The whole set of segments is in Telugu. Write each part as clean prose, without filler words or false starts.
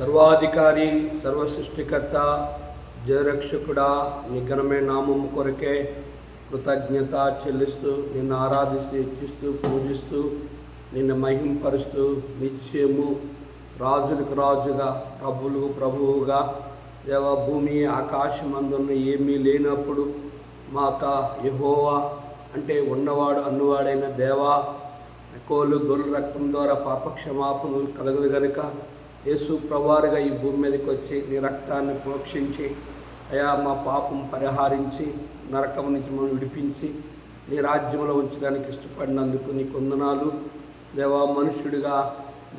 సర్వాధికారి, సర్వసృష్టికర్త, జయరక్షకుడా, నీ ఘనమైన నామము కొరకే కృతజ్ఞత చెల్లిస్తూ నిన్ను ఆరాధిస్తూ హెచ్చిస్తూ పూజిస్తూ నిన్ను మహింపరుస్తూ నిత్యము రాజులకు రాజుగా ప్రభువులకు ప్రభువుగా దేవ భూమి ఆకాశమందున్న ఏమీ లేనప్పుడు మాక యెహోవా అంటే ఉన్నవాడు అన్నవాడైన దేవా కోలు గొర్రెల రక్తం ద్వారా పాపక్షమాపణలు కలగదు గనుక యేసు ప్రభువారుగా ఈ భూమి మీదకి వచ్చి నీ రక్తాన్ని ప్రోక్షించి అయా మా పాపం పరిహారించి నరకం నుంచి మనం విడిపించి నీ రాజ్యంలో ఉంచడానికి ఇష్టపడినందుకు నీ వందనాలు దేవా. మనుష్యుడిగా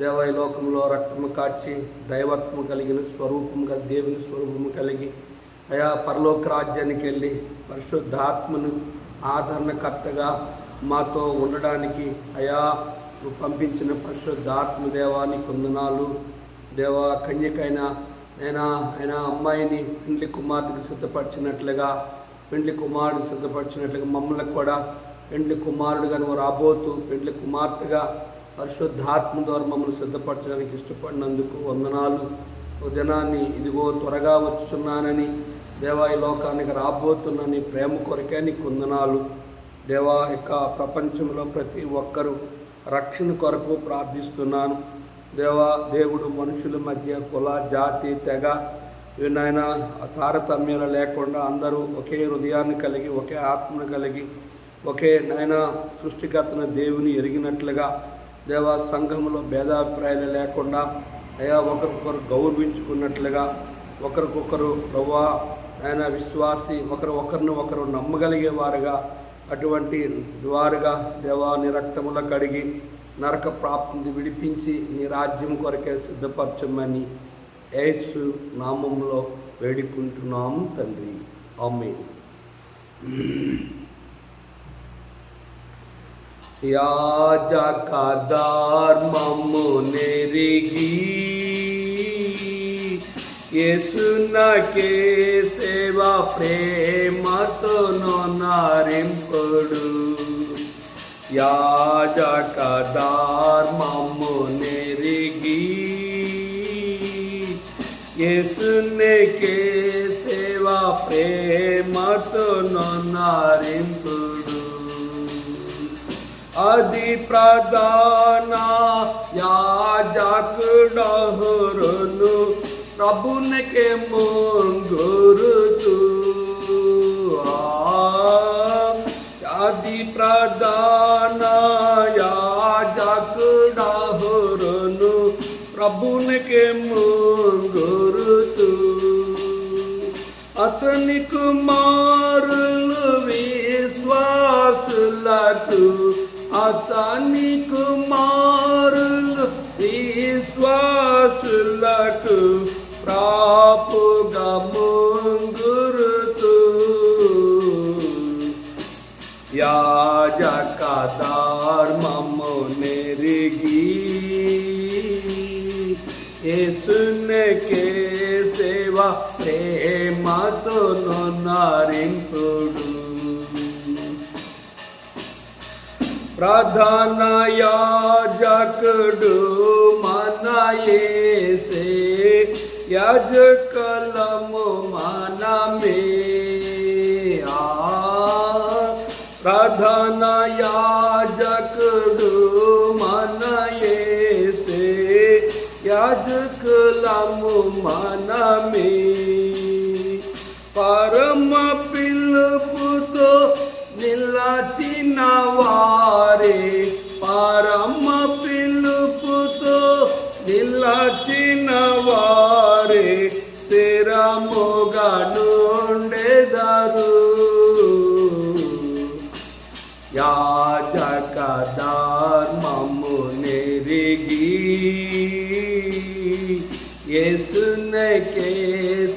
దేవ ఈ లోకంలో రక్తము కాచి దైవత్వము కలిగిన స్వరూపముగా దేవుని స్వరూపము కలిగి అయా పరలోక రాజ్యానికి వెళ్ళి పరిశుద్ధాత్మను ఆదరణకర్తగా మాతో ఉండడానికి అయా నువ్వు పంపించిన పరిశుద్ధాత్మ దేవానికి వందనాలు దేవా. కన్యకైన ఆయన అమ్మాయిని పెండ్లి కుమార్తెకు సిద్ధపరిచినట్లుగా పెండ్లి కుమారుడికి సిద్ధపరిచినట్లుగా మమ్మల్ని కూడా పెండ్లి కుమారుడుగా నువ్వు రాబోతూ పెండ్లి కుమార్తెగా పరిశుద్ధాత్మ ద్వారా మమ్మల్ని సిద్ధపరచడానికి ఇష్టపడినందుకు వందనాలు. దినాన్ని ఇదిగో త్వరగా వచ్చుచున్నానని దేవా ఈ లోకానికి రాబోతున్న నీ ప్రేమ కొరకే నీకు వందనాలు దేవా. యొక్క ప్రపంచంలో ప్రతి ఒక్కరూ రక్షణ కొరకు ప్రార్థిస్తున్నాను దేవా. దేవుడు మనుషుల మధ్య కుల జాతి తెగ నాయన తారతమ్యాలు లేకుండా అందరూ ఒకే హృదయాన్ని కలిగి ఒకే ఆత్మను కలిగి ఒకే నాయన సృష్టికర్తన దేవుని ఎరిగినట్లుగా దేవా సంఘంలో భేదాభిప్రాయాలు లేకుండా అయా ఒకరికొకరు గౌరవించుకున్నట్లుగా ఒకరికొకరు ప్రభా ఆయన విశ్వాసి ఒకరు నమ్మగలిగే వారుగా అటువంటి వారుగా దేవా నీ రక్తముల కడిగి నరక ప్రాప్తిని విడిపించి నీ రాజ్యం కొరకే సిద్ధపరచమని యేసు నామములో వేడుకుంటున్నాము తండ్రి, ఆమేన్. యాజక ధర్మము నెరిగి యేసునకే సేవ ప్రేమతో నరింపుడు. యాజక ధర్మము నెరిగి యేసునకే సేవ ప్రేమతో నరింపుడు. అది ప్రధాన యాజకుడహురును ప్రభునికి ముంగురుతూ అది ప్రధాన యాజకుడహురును ప్రభునికి ముంగురుతూ అతని కుమారులు విశ్వాసులకు అతని కుమారులు విశ్వాసులకు ప్రాపుగా ముంగురుతూ యాజక ధర్మము నెరిగి యేసునకే సేవ ప్రేమతో నరింపుడు. ప్రధాన యాజకుడు మన యేసే యాజకులము మనమే. ప్రధాన యాజకుడు మన యేసే యాజకులము మనమే. పరమ పిలుపుతో నిలచిన వారే పరమ పిలుపుతో నిలచిన వారే స్థిరముగా నుండెదరు. యాజక ధర్మము నెరిగి యేసునకే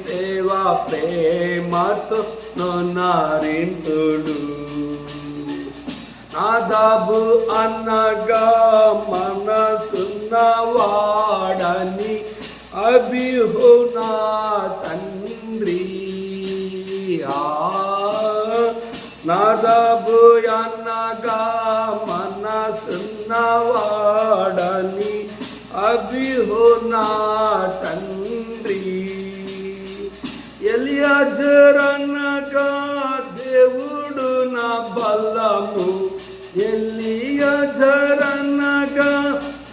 సేవ ప్రేమతో నరింపుడు. నాదాబు అనగా మనసున్నవాడని అబీహు నా తండ్రి. నాదాబు అనగా మనసున్నవాడని అబీహు నా తండ్రి. బలము ఎలియజరనగా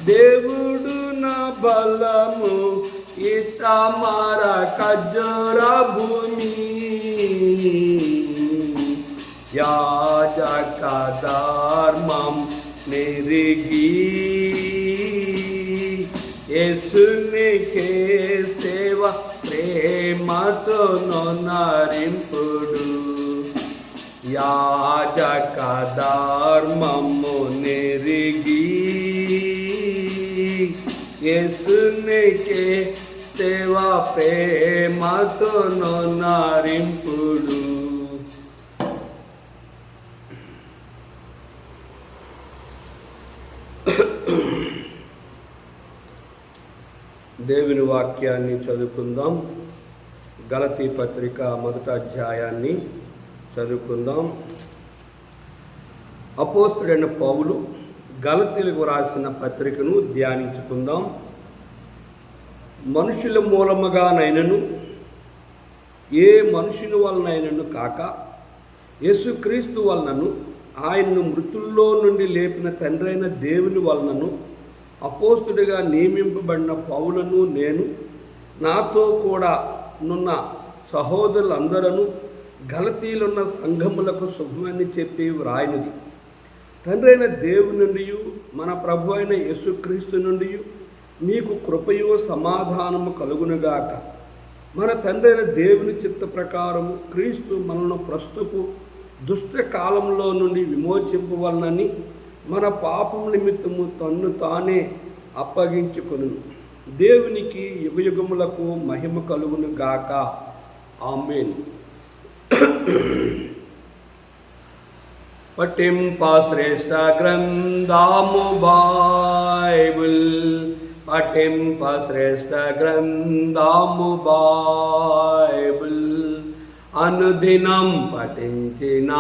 దేవుడు నా బలము ఇతమర ఖర్జూర భూమి యాజక ధర్మం నెరిగి యేసునికే సేవ ప్రేమతో నొనరింపుడు యాజక ధర్మము నెరిగి యేసునికే సేవ ప్రేమతో నొనరింపుడు. దేవుని వాక్యాన్ని చదువుకుందాం. గలతీ పత్రిక 1వ అధ్యాయాన్ని చదువుకుందాం. అపోస్తలుడైన పౌలు గలతీలకు రాసిన పత్రికను ధ్యానించుకుందాం. మనుషుల మూలముగానైనను ఏ మనుషుని వలనైనను కాక యేసుక్రీస్తు వలనను ఆయన్ను మృతుల్లో నుండి లేపిన తండ్రి అయిన దేవుని వలనను అపోస్తుడిగా నియమింపబడిన పౌలను నేను నాతో కూడా నున్న సహోదరులందరూ గలతీలున్న సంఘములకు శుభమని చెప్పి వ్రాయినది. తండ్రి అయిన దేవుని నుండి మన ప్రభు అయిన యేసుక్రీస్తు నుండి మీకు కృపయు సమాధానము కలుగునుగాక. మన తండ్రి అయిన దేవుని చిత్త ప్రకారము క్రీస్తు మనను ప్రస్తుపు దుష్ట కాలంలో నుండి విమోచింపవలనని మన పాపం నిమిత్తము తన్ను తానే అప్పగించుకొను. దేవునికి యుగయుగములకు మహిమ కలుగును గాక. ఆమేన్. పఠింప శ్రేష్ఠ గ్రంథము బైబిల్, పఠింప శ్రేష్ఠ గ్రంథము బైబిల్, అనుదినం పఠించిన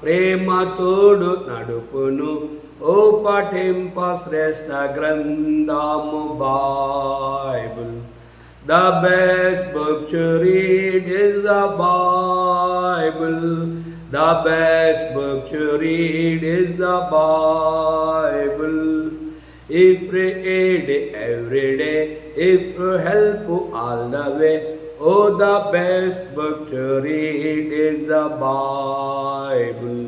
ప్రేమ తోడు నడుపును. ఓ పఠింప శ్రేష్ఠ గ్రంథము Bible. The best book to read is the Bible. The best book to read is the Bible. If you read every day, if you help all the way, oh, the best book to read is the Bible.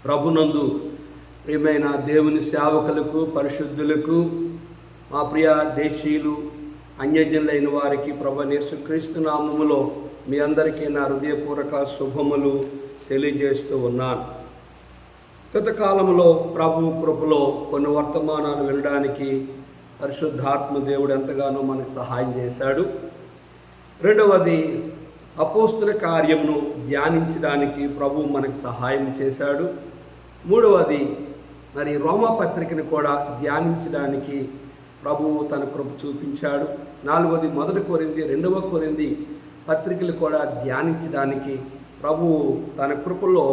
ప్రభునందు ప్రియమైన దేవుని సేవకులకు, పరిశుద్ధులకు, మా ప్రియ దేశీయులు, అన్యజనులైన వారికి ప్రభువైన యేసుక్రీస్తు నామములో మీ అందరికీ నా హృదయపూర్వక శుభములు తెలియజేస్తూ ఉన్నాను. గత కాలంలో ప్రభు కృపలో కొన్ని వర్తమానాలు వినడానికి పరిశుద్ధాత్మ దేవుడు ఎంతగానో మనకు సహాయం చేశాడు. రెండవది, అపోస్తుల కార్యమును ధ్యానించడానికి ప్రభు మనకు సహాయం చేశాడు. మూడవది, మరి రోమా పత్రికను కూడా ధ్యానించడానికి ప్రభువు తన కృప చూపించాడు. నాలుగవది, 1 కొరింథీ 2 కొరింథీ పత్రికలు కూడా ధ్యానించడానికి ప్రభువు తన కృపలో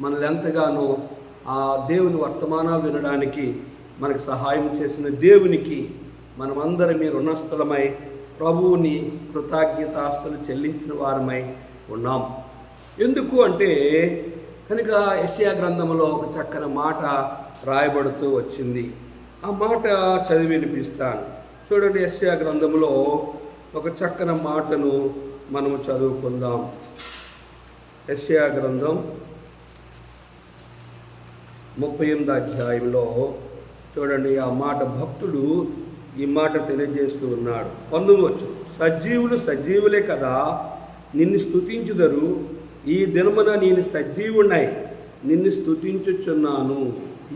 మనల్ని ఎంతగానో ఆ దేవుని వర్తమానాలు వినడానికి మనకు సహాయం చేసిన దేవునికి మనమందరం మీ రుణస్థలమై ప్రభువుని కృతజ్ఞతాస్తులు చెల్లించిన వారమై ఉన్నాం. ఎందుకు అంటే కనుక యెషయా గ్రంథంలో ఒక చక్కని మాట రాయబడుతూ వచ్చింది. ఆ మాట చదివి వినిపిస్తాను. చూడండి, యెషయా గ్రంథంలో ఒక చక్కని మాటను మనము చదువుకుందాం. యెషయా గ్రంథం 38వ అధ్యాయంలో చూడండి, ఆ మాట భక్తుడు ఈ మాట తెలియజేస్తూ ఉన్నాడు. 19 వచనం, సజీవులు సజీవులే కదా, నిన్ను స్తుతించుదరు. ఈ దినమున నేను సజీవునై నిన్ను స్తుతించుచున్నాను.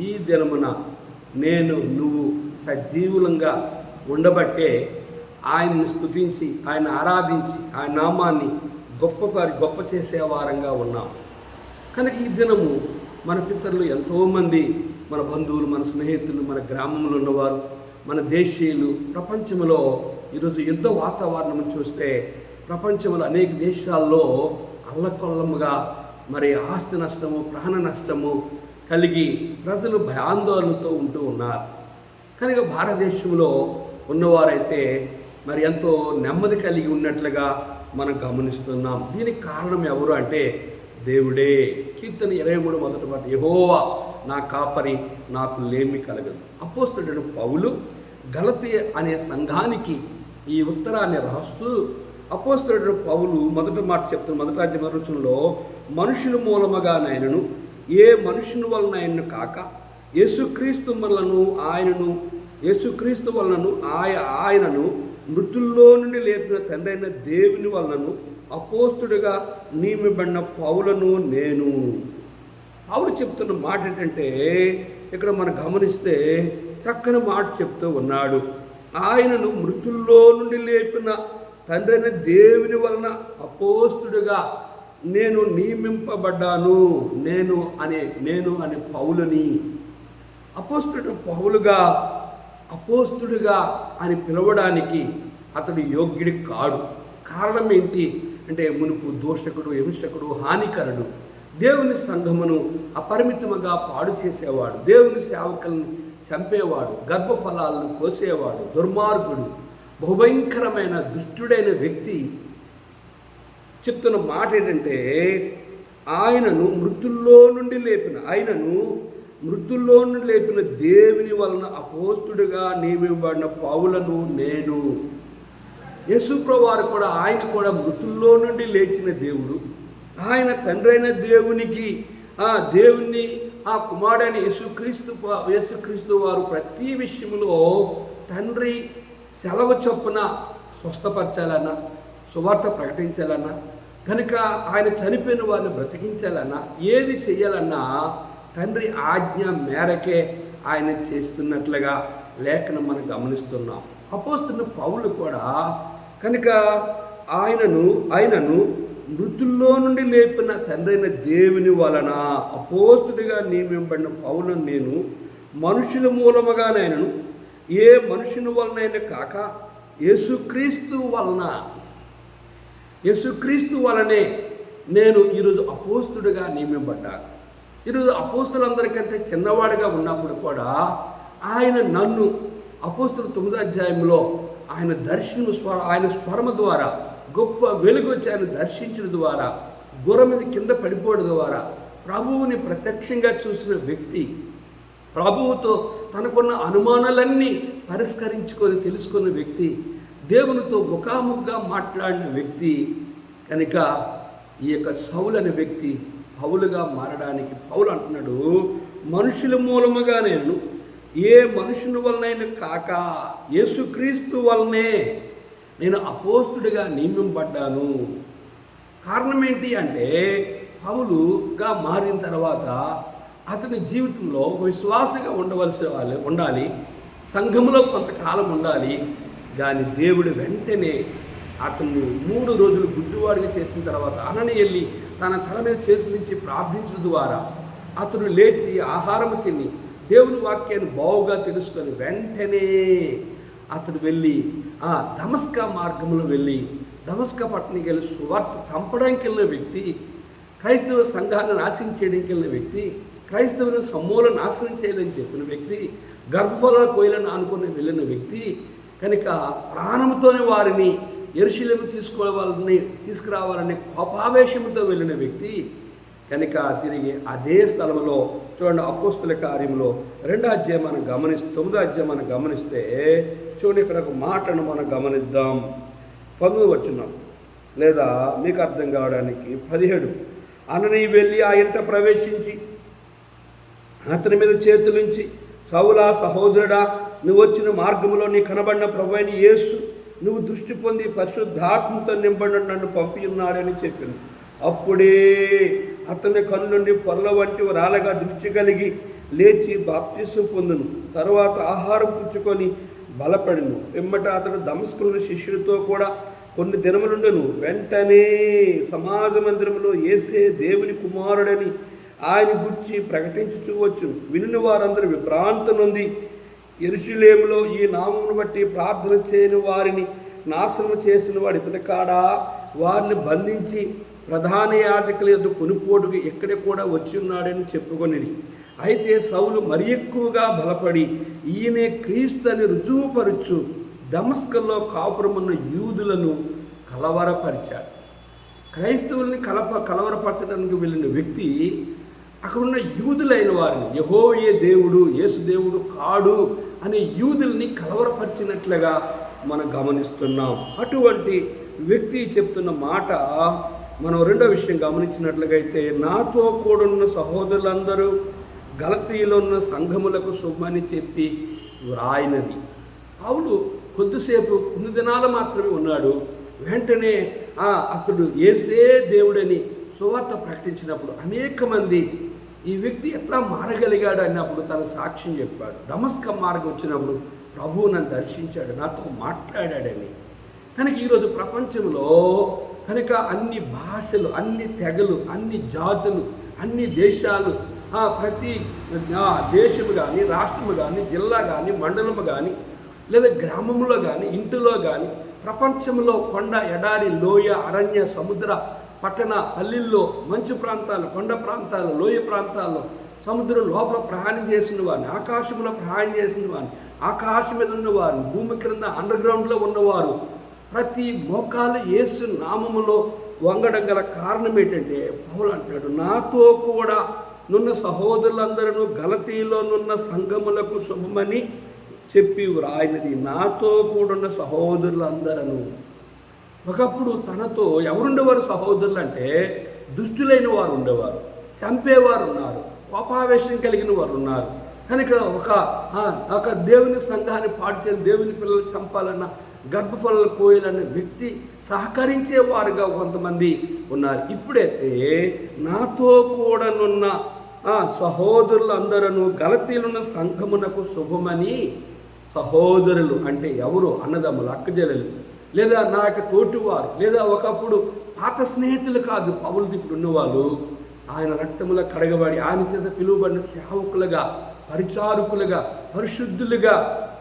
ఈ దినమున నువ్వు సజీవులంగా ఉండబట్టే ఆయన్ని స్తుతించి, ఆయన ఆరాధించి, ఆయన నామాన్ని గొప్ప చేసేవారంగా ఉన్నాం. కనుక ఈ దినము మన పితరులు ఎంతోమంది, మన బంధువులు, మన స్నేహితులు, మన గ్రామంలో ఉన్నవారు, మన దేశీయులు, ప్రపంచంలో ఈరోజు యుద్ధ వాతావరణం చూస్తే ప్రపంచంలో అనేక దేశాల్లో అల్లకొల్లముగా మరి ఆస్తి నష్టము, ప్రాణ నష్టము కలిగి ప్రజలు భయాందోళనతో ఉంటూ ఉన్నారు. కనుక భారతదేశంలో ఉన్నవారైతే మరి ఎంతో నెమ్మది కలిగి ఉన్నట్లుగా మనం గమనిస్తున్నాం. దీనికి కారణం ఎవరు అంటే దేవుడే. కీర్తన 23 మొదటి మాట, యెహోవా నా కాపరి, నాకు లేమి కలగదు. అపోస్తలుడైన పౌలు గలతీ అనే సంఘానికి ఈ ఉత్తరాన్ని రాస్తూ అపోస్తలుడైన పౌలు మొదటి మాట చెప్తున్న మొదటి అధ్యాయం వచనంలో, మనుషుల మూలముగానైనను ఏ మనుషుని వలన ఆయనను కాక యేసుక్రీస్తు వలనను ఆయనను మృతుల్లో నుండి లేపిన తండ్రి అయిన దేవుని వలనను అపోస్తుడిగా నియమింపబడిన పౌలను నేను. పౌలు చెప్తున్న మాట ఏంటంటే, ఇక్కడ మనం గమనిస్తే చక్కని మాట చెప్తూ ఉన్నాడు. ఆయనను మృతుల్లో నుండి లేపిన తండ్రి అయిన దేవుని వలన అపోస్తుడిగా నేను నియమింపబడ్డాను. నేను అనే పౌలని అపోస్తుడిగా అని పిలవడానికి అతడు యోగ్యుడి కాడు. కారణం ఏంటి అంటే, మునుపు దోషకుడు, హింసకుడు, హానికరుడు, దేవుని సంఘమును అపరిమితముగా పాడు చేసేవాడు, దేవుని సేవకులను చంపేవాడు, గర్భఫలాలను కోసేవాడు, దుర్మార్గుడు, బహుభయంకరమైన దుష్టుడైన వ్యక్తి చెప్తున్న మాట ఏంటంటే, ఆయనను మృతుల్లో నుండి లేపిన దేవుని వలన అపోస్తుడిగా నియమింపబడిన పౌలను నేను. యేసుప్రభువు వారు కూడా, ఆయన కూడా మృతుల్లో నుండి లేచిన దేవుడు. ఆయన తండ్రి అయిన దేవునికి దేవుణ్ణి కుమారుడైన యేసుక్రీస్తు వారు ప్రతి విషయంలో తండ్రి సెలవు చొప్పున స్వస్థపరచాలన్నా, సువార్త ప్రకటించాలన్నా, కనుక ఆయన చనిపోయిన వారిని బ్రతికించాలన్నా, ఏది చేయాలన్నా తండ్రి ఆజ్ఞ మేరకే ఆయన చేస్తున్నట్లుగా లేఖనం మనం గమనిస్తున్నాం. అపోస్తలుడైన పౌలు కూడా కనుక ఆయనను మృతుల్లో నుండి లేపిన తండ్రి అయిన దేవుని వలన అపోస్తుడిగా నియమింపబడిన పౌలను నేను, మనుషుల మూలముగానైనను ఏ మనుషుని వలనైనా కాక యేసుక్రీస్తు వలనే నేను ఈరోజు అపోస్తుడిగా నియమింపబడ్డాను. ఈరోజు అపోస్తులందరికంటే చిన్నవాడిగా ఉన్నప్పుడు కూడా ఆయన నన్ను అపోస్తుల 9వ అధ్యాయంలో ఆయన ఆయన స్వరము ద్వారా గొప్ప వెలుగు వచ్చి ఆయన దర్శించడం ద్వారా, గుర్రం మీద కింద పడిపోవడం ద్వారా ప్రభువుని ప్రత్యక్షంగా చూసిన వ్యక్తి, ప్రభువుతో తనకున్న అనుమానాలన్నీ తెలుసుకున్న వ్యక్తి, దేవునితో ముఖాముఖిగా మాట్లాడిన వ్యక్తి. కనుక ఈ యొక్క సౌలు అనే వ్యక్తి పౌలుగా మారడానికి పౌలు అంటున్నాడు, మనుషుల మూలముగా ఏ మనుషుని వలనైనా కాక యేసుక్రీస్తు వలనే నేను అపోస్తుడిగా నియమింపబడ్డాను. కారణం ఏంటి అంటే, పౌలుగా మారిన తర్వాత అతని జీవితంలో విశ్వాసంగా ఉండాలి, సంఘంలో కొంతకాలం ఉండాలి. కానీ దేవుడు వెంటనే అతన్ని 3 రోజులు గుడ్డివాడిగా చేసిన తర్వాత అనని వెళ్ళి తన తల మీద చేతుల నుంచి ప్రార్థించడం ద్వారా అతను లేచి ఆహారము తిని దేవుని వాక్యాన్ని బావుగా తెలుసుకొని వెంటనే అతడు వెళ్ళి దమస్కా మార్గంలో వెళ్ళి దమస్కా పట్టణానికి వెళ్ళి సువార్త చంపడానికి వెళ్ళిన వ్యక్తి, క్రైస్తవ సంఘాన్ని నాశనం చేయడానికి వెళ్ళిన వ్యక్తి, క్రైస్తవుని సమూలను నాశనం చేయాలని చెప్పిన వ్యక్తి, గర్భఫలాల కోయిలను అనుకుని వెళ్ళిన వ్యక్తి. కనుక ప్రాణంతోనే వారిని యెరూషలేము తీసుకురావాలని కోపావేశంతో వెళ్ళిన వ్యక్తి. కనుక తిరిగి అదే స్థలంలో చూడండి, అపోస్తుల కార్యంలో 2వ అధ్యాయం మనం 9వ అధ్యాయం మనం గమనిస్తే చూడండి, ఇక్కడ ఒక మాటను మనం గమనిద్దాం. 19 వచనం లేదా మీకు అర్థం కావడానికి 17, అనని వెళ్ళి ఆ ఇంట ప్రవేశించి అతని మీద చేతులుంచి, సౌలా సహోదరుడా, నువ్వు వచ్చిన మార్గంలో నీ కనబడిన ప్రభువైన యేసు నువ్వు దృష్టి పొంది పరిశుద్ధాత్మతో నింపడి నన్ను పంపి ఉన్నాడని చెప్పింది. అప్పుడే అతని కన్ను నుండి పొరల వంటి రాలగా దృష్టి కలిగి లేచి బాప్తిసం పొందును. తరువాత ఆహారం పుచ్చుకొని బలపడిను. వెంబట అతడు దమస్కులోని శిష్యుడితో కూడా కొన్ని దినములుండెను. వెంటనే సమాజ మందిరంలో యేసే దేవుని కుమారుడని ఆయన గురించి ప్రకటించుచూవచ్చు. విని వారందరూ విభ్రాంతి నొంది, యెరూషలేములో ఈ నామమును బట్టి ప్రార్థన చేయని వారిని నాశనం చేసిన వాడు ఇతని కాడా, వారిని బంధించి ప్రధాన యాజకుల యొద్ద కొనుపోటుకు ఎక్కడే కూడా వచ్చి ఉన్నాడని చెప్పుకొనిది. అయితే సౌలు మరి ఎక్కువగా బలపడి ఈయనే క్రీస్తు అని రుజువుపరచు దమస్కులో కాపురమున్న యూదులను కలవరపరిచాడు. క్రైస్తవుల్ని కలవరపరచడానికి వెళ్ళిన వ్యక్తి అక్కడున్న యూదులైన వారిని యెహోవా దేవుడు, యేసు దేవుడు కాడు అనే యూదుల్ని కలవరపరిచినట్లుగా మనం గమనిస్తున్నాం. అటువంటి వ్యక్తి చెప్తున్న మాట మనం రెండో విషయం గమనించినట్లుగా అయితే, నాతో కూడున్న సహోదరులందరూ గలతీలో ఉన్న సంఘములకు శుభమని చెప్పి వ్రాయినది. పౌలు కొద్దిసేపు కొన్ని దినాలు మాత్రమే ఉన్నాడు. వెంటనే అతడు యేసే దేవుడని సువార్త ప్రకటించినప్పుడు అనేక మంది ఈ వ్యక్తి ఎట్లా మారగలిగాడు అన్నప్పుడు తన సాక్ష్యం చెప్పాడు. దమస్క మార్గం వచ్చినప్పుడు ప్రభువు నన్ను దర్శించాడు, నాతో మాట్లాడాడని. కనుక ఈరోజు ప్రపంచంలో కనుక అన్ని భాషలు, అన్ని తెగలు, అన్ని జాతులు, అన్ని దేశాలు, ప్రతి దేశము కానీ, రాష్ట్రము కానీ, జిల్లా కానీ, మండలము కానీ, లేదా గ్రామంలో కానీ, ఇంటిలో కానీ, ప్రపంచంలో కొండ, ఎడారి, లోయ, అరణ్య, సముద్ర, పట్టణ, పల్లెల్లో, మంచు ప్రాంతాలు, కొండ ప్రాంతాలు, లోయ ప్రాంతాల్లో, సముద్రం లోపల ప్రయాణం చేసిన వారిని, ఆకాశంలో ప్రయాణం చేసిన వారిని, ఆకాశం మీద ఉన్నవారు, భూమి క్రింద అండర్గ్రౌండ్లో ఉన్నవారు, ప్రతి మోకాలు యేసు నామములో వంగడం గల కారణం ఏంటంటే, పౌలు అంటాడు, నాతో కూడా నున్న సహోదరులందరూ గలతీలో నున్న సంఘములకు శుభమని చెప్పి వ్రాయినది. నాతో కూడున్న సహోదరులందరూ. ఒకప్పుడు తనతో ఎవరుండేవారు సహోదరులు అంటే, దుష్టులైన వారు ఉండేవారు, చంపేవారు ఉన్నారు, కోపావేశం కలిగిన వారు ఉన్నారు. కనుక ఒక దేవుని సంఘాన్ని పాడు చేయాలి, దేవుని పిల్లలు చంపాలన్న, గర్భఫలాలు కోయాలన్న వ్యక్తి సహకరించేవారుగా కొంతమంది ఉన్నారు. ఇప్పుడైతే నాతో కూడానున్న సహోదరులందరూ గలతీలున్న సంఘమునకు శుభమని. సహోదరులు అంటే ఎవరు? అన్నదమ్ములు, అక్కజెల్లెలు, లేదా నా యొక్క తోటివారు, లేదా ఒకప్పుడు పాత స్నేహితులు కాదు. పౌలు ఇప్పుడు ఉన్నవాళ్ళు ఆయన రక్తములో కడగబడి ఆయన చేత పిలువబడిన సేవకులుగా, పరిచారకులుగా, పరిశుద్ధులుగా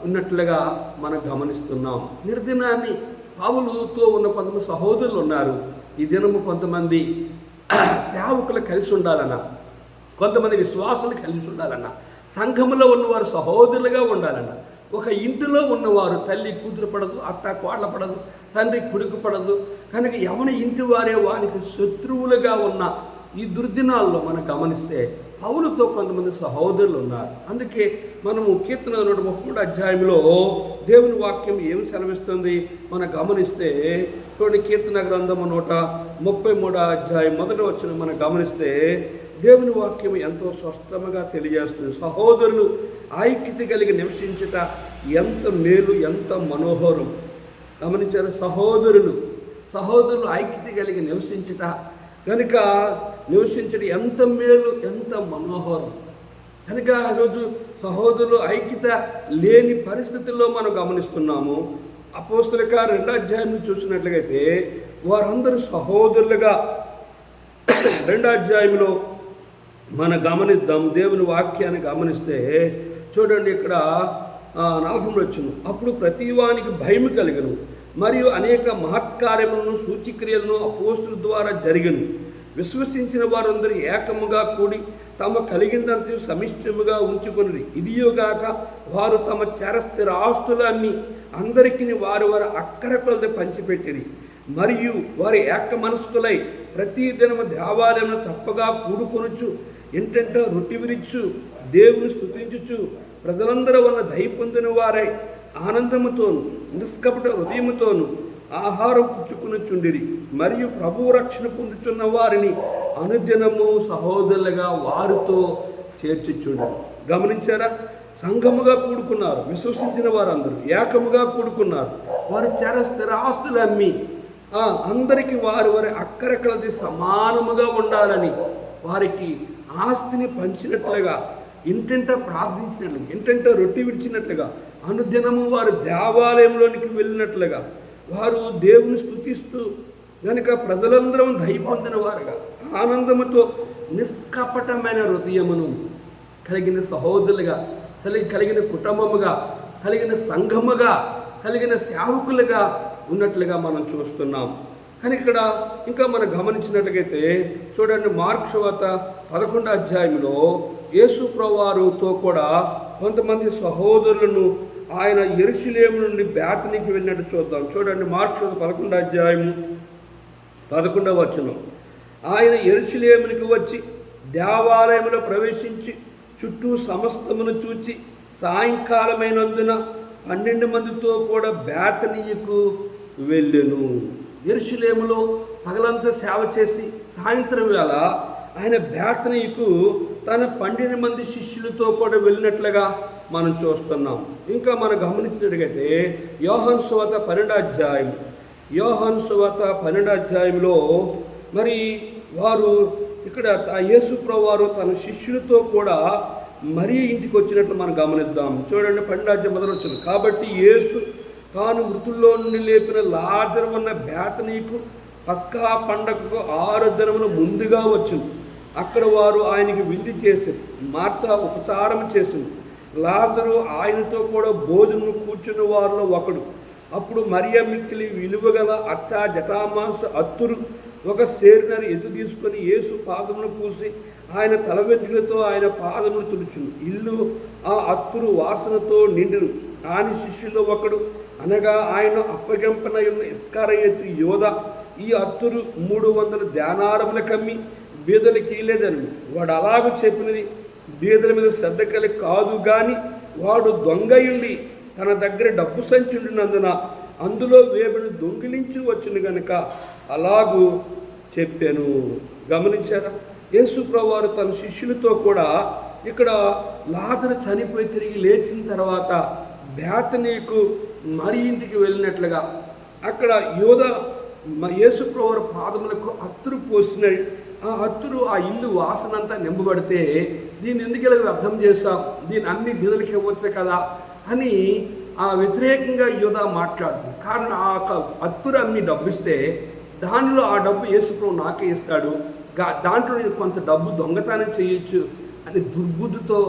ఉన్నట్లుగా మనం గమనిస్తున్నాం. నిర్దినాన్ని పౌలుతో ఉన్న కొంతమంది సహోదరులు ఉన్నారు. ఈ దినము కొంతమంది సేవకులు కలిసి ఉండాలన్నా, కొంతమంది విశ్వాసులు కలిసి ఉండాలన్నా, సంఘములో ఉన్నవారు సహోదరులుగా ఉండాలన్నా, ఒక ఇంటిలో ఉన్నవారు తల్లి కూతురు పడదు, అత్త కోడలు పడదు, తండ్రి కొడుకు పడదు. కనుక ఎవరి ఇంటి వారే వానికి శత్రువులుగా ఉన్న ఈ దుర్దినాల్లో మనం గమనిస్తే పౌలుతో కొంతమంది సహోదరులు ఉన్నారు. అందుకే మనము కీర్తన 133 అధ్యాయంలో దేవుని వాక్యం ఏమి సెలవిస్తుంది మనం గమనిస్తే, చూడండి, కీర్తన గ్రంథము 133 అధ్యాయం 1వ వచనం మనం గమనిస్తే దేవుని వాక్యం ఎంతో స్పష్టంగా తెలియజేస్తుంది. సహోదరులు ఐక్యత కలిగి నివసించుట ఎంత మేలు, ఎంత మనోహరం. గమనించారు? సహోదరులు ఐక్యత కలిగి నివసించుట కనుక నివసించడం ఎంత మేలు, ఎంత మనోహరం. కనుక ఈరోజు సహోదరులు ఐక్యత లేని పరిస్థితుల్లో మనం గమనిస్తున్నాము. అపోస్తలుల కార్యం 2వ అధ్యాయం చూసినట్లయితే వారందరూ సహోదరులుగా 2వ అధ్యాయంలో మనం గమనిద్దాం. దేవుని వాక్యాన్ని గమనిస్తే చూడండి, ఇక్కడ 40 వచ్చును. అప్పుడు ప్రతివానికి భయం కలిగను, మరియు అనేక మహత్కార్యములను సూచిక్రియలను అపోస్తుల ద్వారా జరిగను. విశ్వసించిన వారందరూ ఏకముగా కూడి తమ కలిగిందంతా సమిష్టముగా ఉంచుకొనిరి. ఇదియోగాక వారు తమ చరస్థిర ఆస్తులు అమ్మి అందరికీ వారి అక్కర కొలది పంచిపెట్టిరి. మరియు వారి ఏక మనస్కులై ప్రతి దినము దేవాలయమును తప్పగా కూడుకొనుచు ఇంటంటో రొట్టి విరిచు దేవుని స్తుతించుచు ప్రజలందరూ వల్ల దయ పొందిన వారై ఆనందముతోను నిష్కపట హృదయముతోను ఆహారం పుచ్చుకునిచుండిరి. మరియు ప్రభువు రక్షణ పొందుతున్న వారిని అనుదినము సహోదరులుగా వారితో చేర్చుచుండిరి. గమనించారా? సంఘముగా కూడుకున్నారు, విశ్వసించిన వారందరూ ఏకముగా కూడుకున్నారు. వారు స్థిర ఆస్తులు అమ్మి అందరికీ వారి అక్కర కలది సమానముగా ఉండాలని వారికి ఆస్తిని పంచినట్లుగా, ఇంటింట ప్రార్థించినట్లుగా, ఇంటింట రొట్టి విడిచినట్లుగా, అనుదినము వారు దేవాలయంలోనికి వెళ్ళినట్లుగా వారు దేవుని స్తుతిస్తూ కనుక ప్రజలందరం దయ పొందిన వారుగా ఆనందముతో నిష్కపటమైన హృదయమును కలిగిన సహోదరులుగా, కలిగిన కుటుంబముగా, కలిగిన సంఘముగా, కలిగిన సేవకులుగా ఉన్నట్లుగా మనం చూస్తున్నాం. కానీ ఇక్కడ ఇంకా మనం గమనించినట్లయితే చూడండి, మార్కు సువార్త 11వ అధ్యాయంలో యేసు ప్రభువారితో కూడా కొంతమంది సహోదరులను ఆయన యెరూషలేము నుండి బేతనీకి వెళ్ళినట్టు చూద్దాం. చూడండి, మార్కు 11వ అధ్యాయము 11వ వచనం. ఆయన యెరూషలేమునికి వచ్చి దేవాలయంలో ప్రవేశించి చుట్టూ సమస్తమును చూచి సాయంకాలమైనందున 12 మందితో కూడా బేతనీయకు వెళ్ళెను. యెరూషలేములో పగలంతా సేవ చేసి సాయంత్రం వేళ ఆయన బేతనీయకు తన 12 మంది శిష్యులతో కూడా వెళ్ళినట్లుగా మనం చూస్తున్నాం. ఇంకా మనం గమనించినట్లయితే యోహాను సువార్త 12వ అధ్యాయం, యోహాను సువార్త 12వ అధ్యాయంలో మరి వారు ఇక్కడ యేసు ప్రభువు వారు తన శిష్యులతో కూడా మరీ ఇంటికి వచ్చినట్లు మనం గమనిద్దాం. చూడండి, 12వ అధ్యాయం మొదలు వచ్చింది. కాబట్టి యేసు తాను మృతుల్లో నుండి లేపిన లాజరు ఉన్న బేతనీకు పస్కా పండగకు 6 దినములు ముందుగా వచ్చింది. అక్కడ వారు ఆయనకి విందు చేసింది. మార్త ఉపచారం చేసింది. లాజరు ఆయనతో కూడా భోజనం కూర్చున్న వారిలో ఒకడు. అప్పుడు మరియ మిక్కిలి విలువగల జటామాంస అత్తురు ఒక సేరునని ఎత్తు తీసుకొని యేసు పాదమును పూసి ఆయన తల వెంట్రుకలతో ఆయన పాదమును తుడుచును. ఇల్లు ఆ అత్తురు వాసనతో నిండును. ఆయన శిష్యుల్లో ఒకడు, అనగా ఆయన అప్పగింపనయున్న ఇస్కరియోతు యోధ ఈ అత్తురు 300 దేనారముల కమ్మి బీదలకి ఇయ్యలేదని. వాడు అలాగూ చెప్పినది బీదల మీద శ్రద్ధ కలిగి కాదు గాని వాడు దొంగయుండి తన దగ్గర డబ్బు సంచి ఉండినందున అందులో వేబిని దొంగిలించి వచ్చిన గనుక అలాగూ చెప్పాను. గమనించారా? యేసు ప్రభువారు తన శిష్యులతో కూడా ఇక్కడ లాజరు చనిపోయి తిరిగి లేచిన తర్వాత బేతనీకు మరి ఇంటికి వెళ్ళినట్లుగా అక్కడ యోధ యేసు ప్రభువారు పాదములకు అత్తురు పోసిన ఆ అత్తురు ఆ ఇల్లు వాసనంతా నింపబడితే దీన్ని ఎందుకు ఇలా అర్థం చేస్తాం, దీన్ని అన్ని బిదలకి ఇవ్వచ్చు కదా అని ఆ వ్యతిరేకంగా యోధ మాట్లాడుతుంది. కారణం ఆ అత్తురు అమ్మి డబ్బు ఇస్తే దానిలో ఆ డబ్బు యేసు ప్రభు నాకే ఇస్తాడు, దాంట్లో నేను కొంత డబ్బు దొంగతనం చేయొచ్చు అని దుర్బుద్ధితో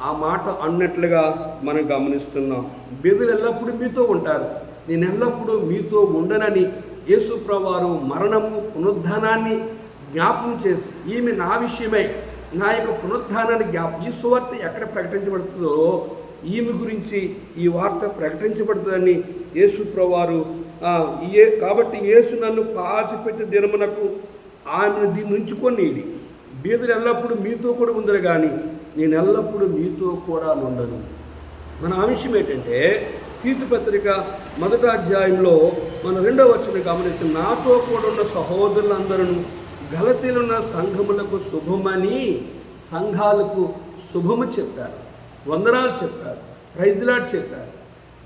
ఆ మాట అన్నట్లుగా మనం గమనిస్తున్నాం. బీదలు ఎల్లప్పుడూ మీతో ఉంటారు, నేను ఎల్లప్పుడూ మీతో ఉండనని యేసు ప్రభువు వారు మరణము పునరుద్ధానాన్ని జ్ఞాపకం చేసి ఈమె నా విషయమై నా యొక్క పునరుద్ధానాన్ని ఈ సువార్త ఎక్కడ ప్రకటించబడుతుందో ఈమె గురించి ఈ వార్త ప్రకటించబడుతుందని యేసు ప్రభువు వారు కాబట్టి యేసు నన్ను పాతిపెట్టి దినమునకు ఆమెను దీన్ని ఉంచుకొని బీదలు ఎల్లప్పుడూ మీతో కూడా ఉందరు కానీ నేను ఎల్లప్పుడూ మీతో కూడా ఉండను. మన ఆవిషయం ఏంటంటే తీతు పత్రిక 1వ అధ్యాయంలో మన 2వ వచనం గమనించి నాతో కూడా ఉన్న సహోదరులందరూ గలతీలున్న సంఘములకు శుభమని సంఘాలకు శుభము చెప్పారు, వందనాలు చెప్పారు, ప్రైజ్ లార్డ్ చెప్పారు.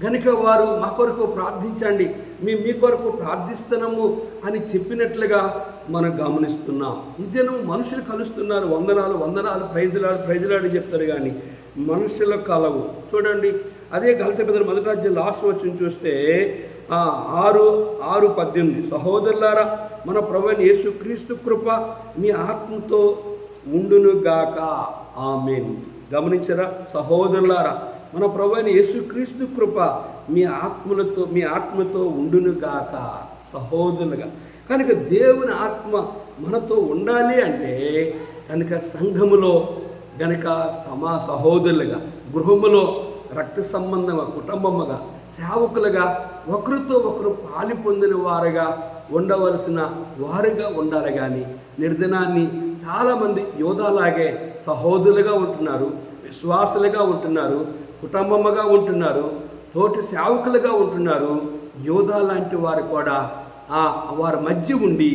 కనుక వారు మా కొరకు ప్రార్థించండి, మీ కొరకు ప్రార్థిస్తున్నాము అని చెప్పినట్లుగా మనం గమనిస్తున్నాం. ఇదేను మనుషులు కలుస్తున్నారు, వందనాలు వందనాలు ప్రైజ్ లార్డ్ చెప్తారు కానీ మనుషుల కలవు. చూడండి, అదే గలతీ పత్రిక 1వ అధ్యాయం లాస్ట్ వచ్చిన చూస్తే 6:18 సహోదరులారా మన ప్రభువైన యేసుక్రీస్తు కృప మీ ఆత్మతో ఉండునుగాక, ఆమేన్. గమనించరా? సహోదరులారా మన ప్రభువైన యేసుక్రీస్తు కృప మీ ఆత్మతో ఉండునుగాక, సహోదరులుగా. కనుక దేవుని ఆత్మ మనతో ఉండాలి అంటే కనుక సంఘములో గనుక సహోదరులుగా, గృహములో రక్త సంబంధంగా, కుటుంబముగా, సేవకులుగా ఒకరితో ఒకరు పాలి పొందిన వారుగా ఉండవలసిన వారుగా ఉండాలి. కానీ నిర్దినాన్ని చాలామంది యోధాలాగే సహోదరులుగా ఉంటున్నారు, విశ్వాసులుగా ఉంటున్నారు, కుటుంబముగా ఉంటున్నారు, తోటి సేవకులుగా ఉంటున్నారు. యోధా లాంటి వారు కూడా వారి మధ్య ఉండి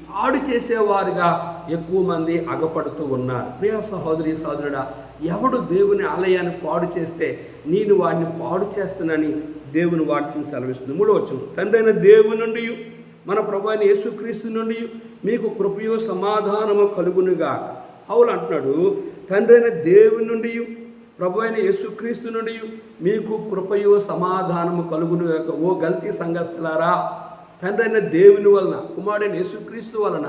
పాడు చేసేవారుగా ఎక్కువ మంది అగపడుతూ ఉన్నారు. ప్రియ సహోదరి సహోదరుడా, ఎవడు దేవుని ఆలయాన్ని పాడు చేస్తే నేను వాడిని పాడు చేస్తానని దేవుని వాక్యం సెలవిస్తుంది. 3వ వచనం తండ్రి అయిన దేవుని నుండి మన ప్రభువైన యేసుక్రీస్తు నుండి మీకు కృపయో సమాధానము కలుగునుగా. పౌలు అంటున్నాడు, తండ్రి అయిన దేవుని నుండి ప్రభువైన యేసుక్రీస్తు నుండి మీకు కృపయో సమాధానము కలుగునుగాక. ఓ గల్తీ సంఘస్థులారా, తండ్రి అయిన దేవుని వలన కుమారుడైన యేసుక్రీస్తు వలన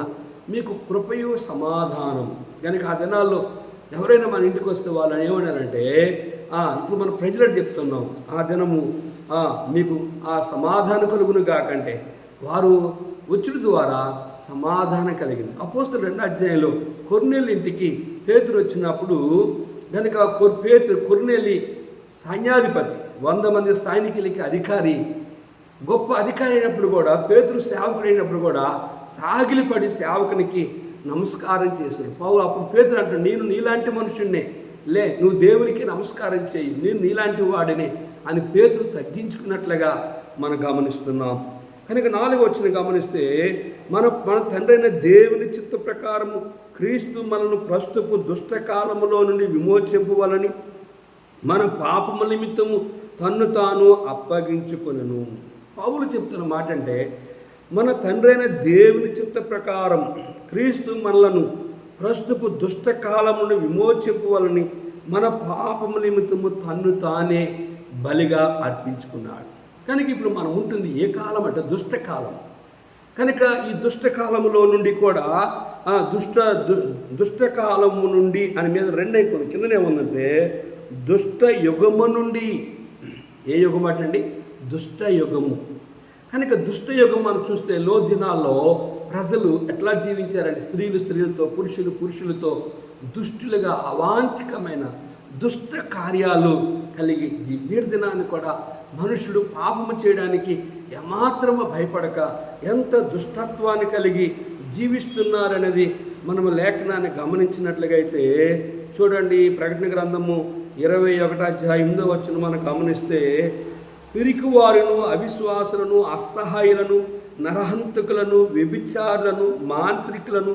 మీకు కృపయో సమాధానం. కనుక ఆ దినాల్లో ఎవరైనా మన ఇంటికి వస్తే వాళ్ళని ఏమన్నారంటే ఇప్పుడు మనం ప్రజలకు చెప్తున్నాం, ఆ దినము మీకు ఆ సమాధానం కలుగును కాకంటే వారు వచ్చుడు ద్వారా సమాధానం కలిగింది. అపోస్తలుల 2వ అధ్యాయంలో కొర్నేలి ఇంటికి పేతురు వచ్చినప్పుడు కనుక కొర్నేలి సైన్యాధిపతి 100 మంది సైనికులకి అధికారి, గొప్ప అధికారి అయినప్పుడు కూడా, పేతురు సేవకుడు అయినప్పుడు కూడా సాగిలిపడి సేవకునికి నమస్కారం చేశాడు. పౌలు అప్పుడు పేతురు అంటాడు, నేను నీలాంటి మనుషున్నే, నువ్వు దేవునికి నమస్కారం చేయి, నేను నీలాంటి వాడిని అని పేతురు తగ్గించుకున్నట్లుగా మనం గమనిస్తున్నాం. కనుక 4వ వచనం గమనిస్తే, మన తండ్రి అయిన దేవుని చిత్త ప్రకారము క్రీస్తు మనను ప్రస్తుత దుష్టకాలములో నుండి విమోచింపవలని మన పాపముల నిమిత్తము తన్ను తాను అప్పగించుకొనెను. పౌలు చెప్తున్న మాట అంటే, మన తండ్రి అయిన దేవుని చిత్త ప్రకారం క్రీస్తు మనలను ప్రస్తుత దుష్టకాలం నుండి విమోచింపవలని మన పాపముల నిమిత్తము తన్ను తానే బలిగా అర్పించుకున్నాడు. కనుక ఇప్పుడు మనం ఉంటుంది ఏ కాలం అంటే దుష్టకాలం. కనుక ఈ దుష్టకాలములో నుండి కూడా దుష్టకాలము నుండి అని మీద 2 అయిపోయింది, కిందనే ఉందంటే దుష్ట యుగము నుండి. ఏ యుగం అంటండి? దుష్ట యుగము. కనుక దుష్ట యుగం మనం చూస్తే లో దినాల్లో ప్రజలు ఎట్లా జీవించారంటే, స్త్రీలతో, పురుషులతో దుష్టులుగా అవాంఛికమైన దుష్ట కార్యాలు కలిగి నేటి దినాన్ని కూడా మనుషుడు పాపము చేయడానికి ఏమాత్రము భయపడక ఎంత దుష్టత్వాన్ని కలిగి జీవిస్తున్నారనేది మనము లేఖనాన్ని గమనించినట్లుగా అయితే చూడండి. ప్రకటన గ్రంథము 21వ అధ్యాయం 8వ వచనం మనం గమనిస్తే, పిరికివారును, అవిశ్వాసులను, అసహాయులను, నరహంతకులను, వ్యభిచారులను, మాంత్రికులను,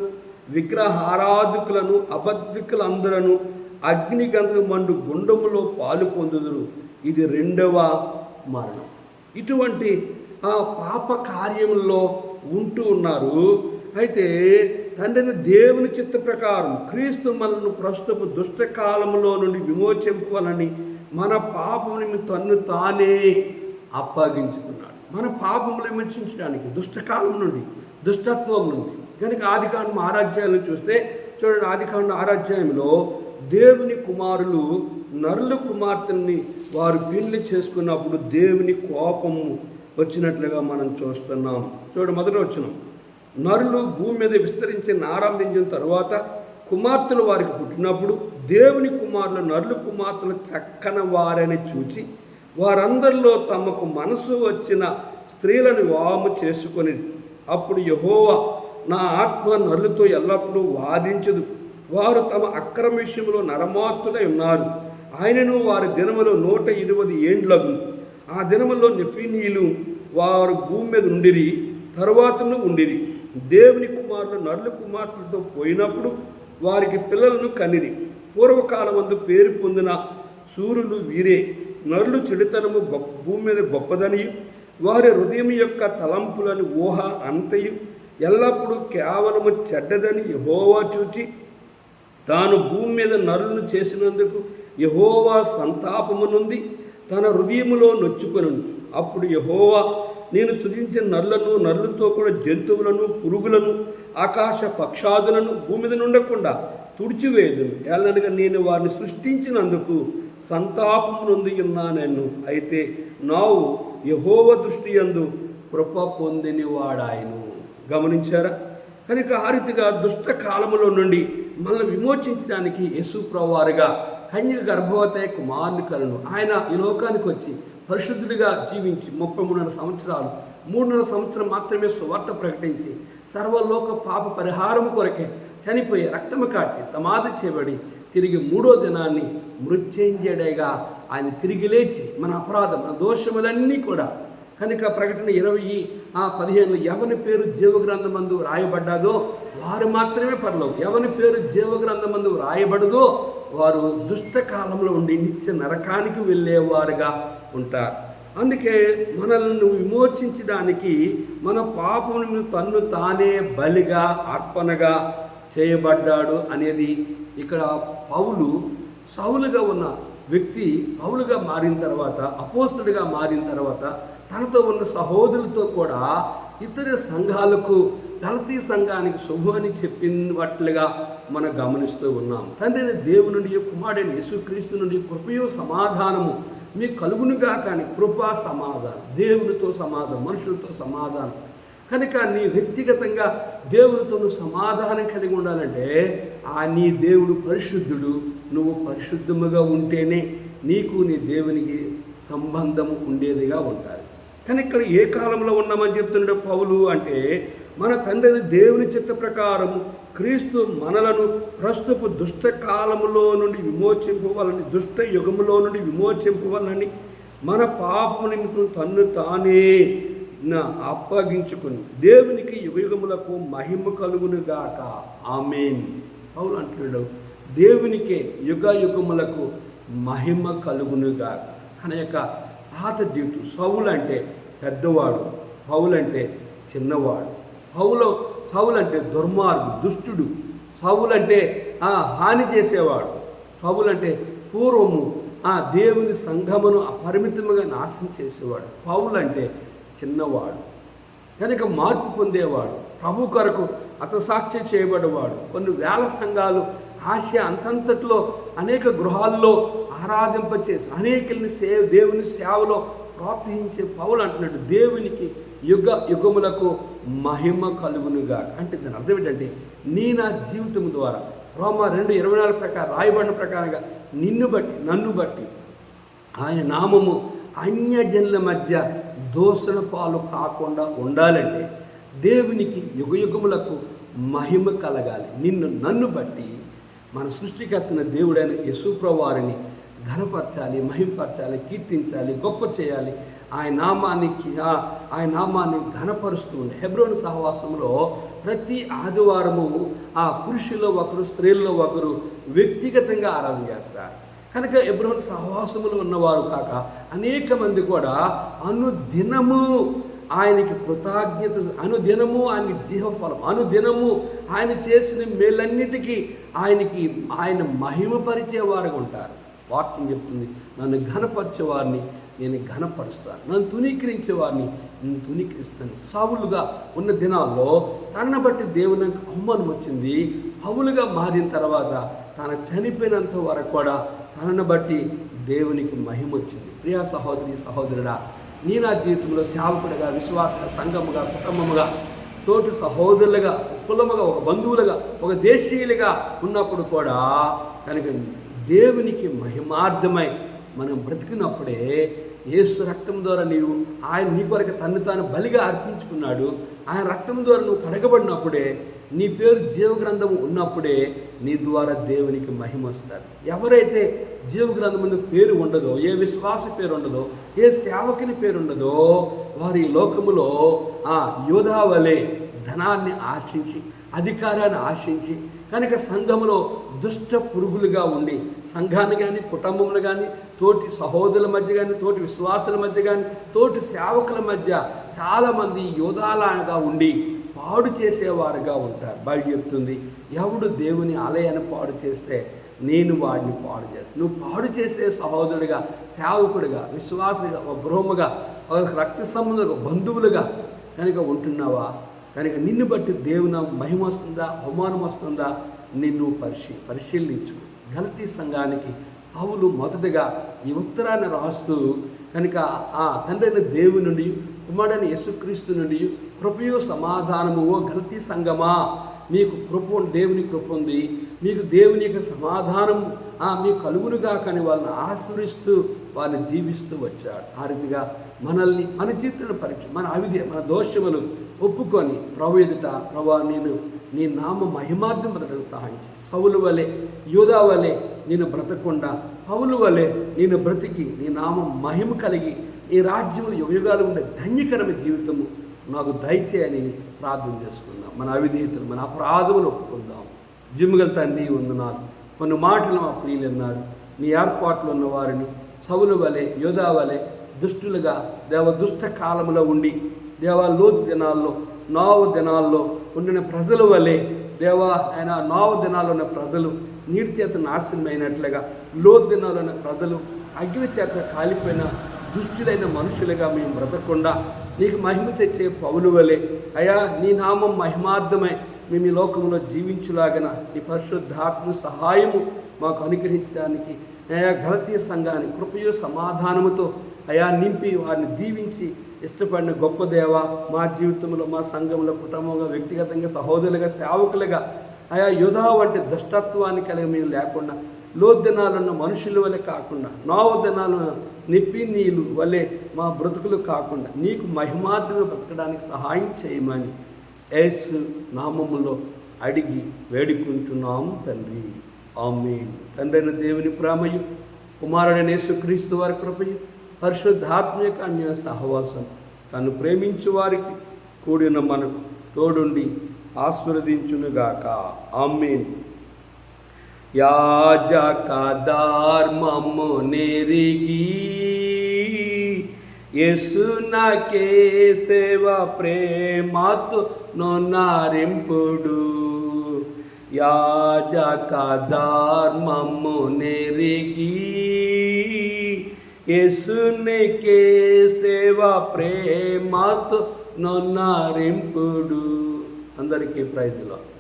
విగ్రహారాధకులను, అబద్ధికులందరూ అగ్నిగంధ మండు గుండములో పాలు పొందుదురు. ఇది 2వ మరణం. ఇటువంటి పాప కార్యముల్లో ఉంటూ ఉన్నారు. అయితే తండ్రిని దేవుని చిత్త ప్రకారం క్రీస్తు మనను ప్రస్తుత దుష్టకాలంలో నుండి విమోచింపవాలని మన పాపముని తన్ను తానే అప్పగించుకున్నాడు. మన పాపములు విమర్శించడానికి దుష్టకాలం నుండి, దుష్టత్వం నుండి. కనుక ఆదికాండం 6వ అధ్యాయంలో చూస్తే చూడండి, ఆదికాండం 6వ అధ్యాయంలో దేవుని కుమారులు నరుల కుమార్తెని వారు పెళ్లి చేసుకున్నప్పుడు దేవుని కోపము వచ్చినట్లుగా మనం చూస్తున్నాం. చూడండి, మొదటి వచనం, నరులు భూమి మీద విస్తరించి ఆరంభించిన తర్వాత కుమార్తెలు వారికి పుట్టినప్పుడు దేవుని కుమారులు నరుల కుమార్తెలు చక్కని వారని చూచి వారందరిలో తమకు మనసు వచ్చిన స్త్రీలను వివాహము చేసుకొని, అప్పుడు యెహోవా నా ఆత్మ నరులతో ఎల్లప్పుడూ వాదించదు, వారు తమ అక్రమ విషయంలో నరమార్తులై ఉన్నారు. ఆయనను వారి దినములో 120 ఏండ్లకు. ఆ దినములో నెఫీనీయులు వారు భూమి మీద ఉండిరి, తరువాతను ఉండిరి. దేవుని కుమారులు నరుల కుమార్తెలతో పోయినప్పుడు వారికి పిల్లలను కనిరి. పూర్వకాలమందు పేరు పొందిన సూర్యులు వీరే. నరులు చెడుతనము భూమి మీద గొప్పదని, వారి హృదయం యొక్క తలంపులని ఊహ అంతయు ఎల్లప్పుడూ కేవలము చెడ్డదని యెహోవా చూచి తాను భూమి మీద నరులను చేసినందుకు యెహోవా సంతాపము నుండి తన హృదయములో నొచ్చుకొను. అప్పుడు యెహోవా నేను సృజించిన నరులతో కూడా జంతువులను, పురుగులను, ఆకాశ పక్షాదులను భూమి మీద ఉండకుండా తుడిచివేయదును. ఏలనగా నేను వారిని సృష్టించినందుకు సంతాపము నొంది ఉన్నాను. అయితే నావు యెహోవా దృష్టి యందు కృప పొందిన వాడాయను. గమనించారా? కనుక ఆ రీతిగా దుష్ట కాలములో నుండి మనల్ని విమోచించడానికి యేసు ప్రభువారుగా కన్యక గర్భవతి కుమారుని కలను. ఆయన ఈ లోకానికి వచ్చి పరిశుద్ధుడిగా జీవించి 33 సంవత్సరాలు, 3.5 సంవత్సరం మాత్రమే సువార్త ప్రకటించి సర్వలోక పాప పరిహారం కొరకే చనిపోయి రక్తము కాచి సమాధి చేయబడి తిరిగి 3వ దినాన్ని మృత్యుంజయుడిగా ఆయన తిరిగి లేచి మన అపరాధం, మన దోషములన్నీ కూడా. కనుక ప్రకటన 20:15 ఎవరి పేరు జీవగ్రంథమందు రాయబడ్డాదో వారు మాత్రమే పరలోకం, ఎవరి పేరు జీవగ్రంథమందు రాయబడదో వారు దుష్టకాలంలో ఉండి నిత్య నరకానికి వెళ్ళేవారుగా ఉంటారు. అందుకే మనల్ని విమోచించడానికి మన పాపమును తన్ను తానే బలిగా అర్పణగా చేయబడ్డాడు అనేది ఇక్కడ పౌలు సౌలుగా ఉన్న వ్యక్తి పౌలుగా మారిన తర్వాత, అపోస్తుడిగా మారిన తర్వాత తనతో ఉన్న సహోదరులతో కూడా ఇతర సంఘాలకు, గలతీ సంఘానికి శుభమని చెప్పినట్లుగా మనం గమనిస్తూ ఉన్నాం. తండ్రి దేవుని నుండి, కుమారుడైన యేసుక్రీస్తు నుండి కృపయో సమాధానము మీకు కలుగునుగా. కానీ కృప సమాధానం, దేవునితో సమాధానం, మనుషులతో సమాధానం. కనుక నీ వ్యక్తిగతంగా దేవునితో నువ్వు సమాధానం కలిగి ఉండాలంటే నీ దేవుడు పరిశుద్ధుడు, నువ్వు పరిశుద్ధముగా ఉంటేనే నీకు నీ దేవునికి సంబంధం ఉండేదిగా ఉంటారు. కానీ ఇక్కడ ఏ కాలంలో ఉన్నామని చెప్తున్నాడు పౌలు అంటే, మన తండ్రి దేవుని చిత్త ప్రకారం క్రీస్తు మనలను ప్రస్తుత దుష్ట కాలములో నుండి విమోచింపవాలని, దుష్ట యుగములో నుండి విమోచింపవాలని, మన పాపము నిమిత్తం తన్ను తానే అప్పగించుకుని దేవునికి యుగయుగములకు మహిమ కలుగునుగాక. ఆమేన్. పౌలు అంటున్నాడు, దేవునికే యుగ యుగములకు మహిమ కలుగునుగాక. మన యొక్క పాత జీవితం, సౌలు అంటే పెద్దవాడు, పౌలు అంటే చిన్నవాడు. సౌలు అంటే దుర్మార్గుడు, దుష్టుడు. సౌలు అంటే హాని చేసేవాడు. సౌలు అంటే పూర్వము దేవుని సంఘమును అపరిమితంగా నాశనం చేసేవాడు. పౌలు అంటే చిన్నవాడు, కనుక మార్పు పొందేవాడు, ప్రభు కొరకు హతసాక్ష్యం చేయబడేవాడు. కొన్ని వేల సంఘాలు ఆసియా అంతంతట్లో అనేక గృహాల్లో ఆరాధింపచేసి అనేకల్ని దేవుని సేవలో ప్రోత్సహించే పౌలు అంటున్నాడు, దేవునికి యుగ యుగములకు మహిమ కలుగునుగా. అంటే దాని అర్థం ఏంటంటే, నా జీవితం ద్వారా రోమా 2:24 ప్రకారం రాయబడిన ప్రకారంగా నన్ను బట్టి ఆయన నామము అన్యజనుల మధ్య దూషణ పాలు కాకుండా ఉండాలంటే దేవునికి యుగయుగములకు మహిమ కలగాలి. నన్ను బట్టి మన సృష్టికర్తన దేవుడైన యేసుప్రభువు వారిని ఘనపరచాలి, మహిమపరచాలి, కీర్తించాలి, గొప్ప చేయాలి. ఆయన నామాన్ని ఘనపరుస్తూ ఉంది. హెబ్రోను సహవాసంలో ప్రతి ఆదివారము పురుషుల్లో ఒకరు, స్త్రీల్లో ఒకరు వ్యక్తిగతంగా ఆరాధన చేస్తారు. కనుక హెబ్రోను సహవాసములు ఉన్నవారు కాక అనేక మంది కూడా అనుదినము ఆయనకి కృతజ్ఞత, అనుదినము ఆయనకి జీవఫలం, అనుదినము ఆయన చేసిన మేలన్నిటికీ ఆయన మహిమపరిచేవారుగా ఉంటారు. వాక్యం చెప్తుంది, నన్ను ఘనపరిచేవారిని నేను ఘనపరుస్తాను, నన్ను తునీకరించేవారిని నేను తునీకరిస్తాను. సౌలుగా ఉన్న దినాల్లో తనను బట్టి దేవునికి అవమానం వచ్చింది. పౌలుగా మారిన తర్వాత తన చనిపోయినంత వరకు కూడా తనను బట్టి దేవునికి మహిమ వచ్చింది. ప్రియా సహోదరి సహోదరుడా, నా జీవితంలో సేవకుడిగా, విశ్వాస సంఘముగా, కుటుంబముగా, తోటి సహోదరులుగా, కులముగా, ఒక బంధువులుగా, ఒక దేశీయులుగా ఉన్నప్పుడు కూడా కనుక దేవునికి మహిమార్థమై మనం బ్రతికినప్పుడే యేసు రక్తం ద్వారా ఆయన నీ కొరకు తన్ను తాను బలిగా అర్పించుకున్నాడు. ఆయన రక్తం ద్వారా నువ్వు కడగబడినప్పుడే, నీ పేరు జీవగ్రంథము ఉన్నప్పుడే నీ ద్వారా దేవునికి మహిమ వస్తారు. ఎవరైతే జీవగ్రంథం పేరు ఉండదో, ఏ విశ్వాస పేరు ఉండదో, ఏ సేవకుని పేరు ఉండదో, వారి లోకములో యోధా వలె ధనాన్ని ఆశించి, అధికారాన్ని ఆశించి, కనుక సంఘములో దుష్ట పురుగులుగా ఉండి సంఘాన్ని కానీ, కుటుంబములు కానీ, తోటి సహోదరుల మధ్య కానీ, తోటి విశ్వాసుల మధ్య కానీ, తోటి సేవకుల మధ్య చాలామంది యోధాలాగా ఉండి పాడు చేసేవారుగా ఉంటారు. బైబిల్ చెప్తుంది, ఎవడు దేవుని ఆలయాన్ని పాడు చేస్తే నేను వాడిని పాడు చేస్తాను. నువ్వు పాడు చేసే సహోదరుడిగా, సేవకుడిగా, విశ్వాసగా, ఒక గృహముగా, ఒక రక్త సంబంధులుగా, బంధువులుగా కనుక ఉంటున్నావా? కనుక నిన్ను బట్టి దేవుని మహిమ వస్తుందా, అవమానం వస్తుందా, నిన్ను పరిశీలించు. గలతీ సంఘానికి పౌలు మొదటగా ఈ ఉత్తరాన్ని రాస్తూ కనుక తండ్రైన దేవుని నుండి, కుమారుడైన యేసుక్రీస్తు నుండి కృపయు సమాధానము, ఓ గలతీ సంఘమా, మీకు దేవుని కృప ఉంది, మీకు దేవుని యొక్క సమాధానం మీకు కలుగునుగా కానీ వాళ్ళని ఆశ్రయిస్తూ వారిని దీవిస్తూ వచ్చాడు. ఆ రీతిగా మనల్ని, మన జీవితంలో పరీక్ష, మన దోషములు ఒప్పుకొని ప్రభు ఎదుట, ప్రభా నేను నీ నామ మహిమార్థం బ్రతకడానికి సహాయం చేయి. పౌలు వలె, యోధా వలె నేను బ్రతకుండా, పౌలు వలె నేను బ్రతికి నీ నామం మహిమ కలిగి ఈ రాజ్యంలో యుగాలు ఉండే ధన్యకరమైన జీవితము నాకు దయచేయని ప్రార్థన చేసుకుందాం. మన అవిధేయతలు, మన అపరాధములు ఒప్పుకుందాం. జిమ్ముగల తండ్రి వందనాలు. కొన్ని మాటలు మా ప్రియులు అన్నారు, నీ ఏర్పాట్లు ఉన్న వారిని సౌలు వలె, యోధా వలె దుష్టులుగా దుష్ట కాలంలో ఉండి లోతు దినాల్లో, నోవ దినాల్లో ఉండిన ప్రజల వలె ఆయన నోవ దినాల్లో ఉన్న ప్రజలు నీటి చేత నాశనమైనట్లుగా, లోతు దినాల్లో ఉన్న ప్రజలు అగ్ని చేత కాలిపోయిన దుష్టులైన మనుషులుగా మేము బ్రతకకుండా నీకు మహిమ తెచ్చే పౌలు వలె అయా నీ నామం మహిమార్థమై మేము ఈ లోకంలో జీవించులాగన నీ పరిశుద్ధాత్మ సహాయము మాకు అనుగ్రహించడానికి అయా గలతీ సంఘాన్ని కృపయు సమాధానముతో అయా నింపి వారిని దీవించి ఇష్టపడిన గొప్ప దేవ, మా జీవితంలో, మా సంఘంలో, కుటుంబంలో, వ్యక్తిగతంగా, సహోదరులుగా, సేవకులుగా అయా యోధా వంటి దుష్టత్వాన్ని కలిగి మేము లేకుండా లోతు దినాలను మనుషుల వలె కాకుండా, నోవ దినాలను నిప్పి నీళ్ళు వలె మా బ్రతుకులు కాకుండా నీకు మహిమార్థంగా బ్రతకడానికి సహాయం చేయమని యేసు నామములో అడిగి వేడుకుంటున్నాము తండ్రి. ఆమేన్. తండ్రైన దేవుని ప్రేమయు, కుమారుడైన యేసుక్రీస్తు వారి కృపయు, పరిశుద్ధాత్మ యొక్క అన్య సహవాసం తను ప్రేమించు వారికి కూడిన మనకు తోడుండి ఆశీర్వదించునుగాక. ఆమేన్. యాజక ధర్మము నెరిగి యేసునకే సేవ ప్రేమతో నొన్నారింపుడు. యాజక ధర్మము నెరిగి యేసునికే సేవ ప్రేమతో నొన్నారింపుడు. అందరికీ ప్రైజ్ ది లార్డ్.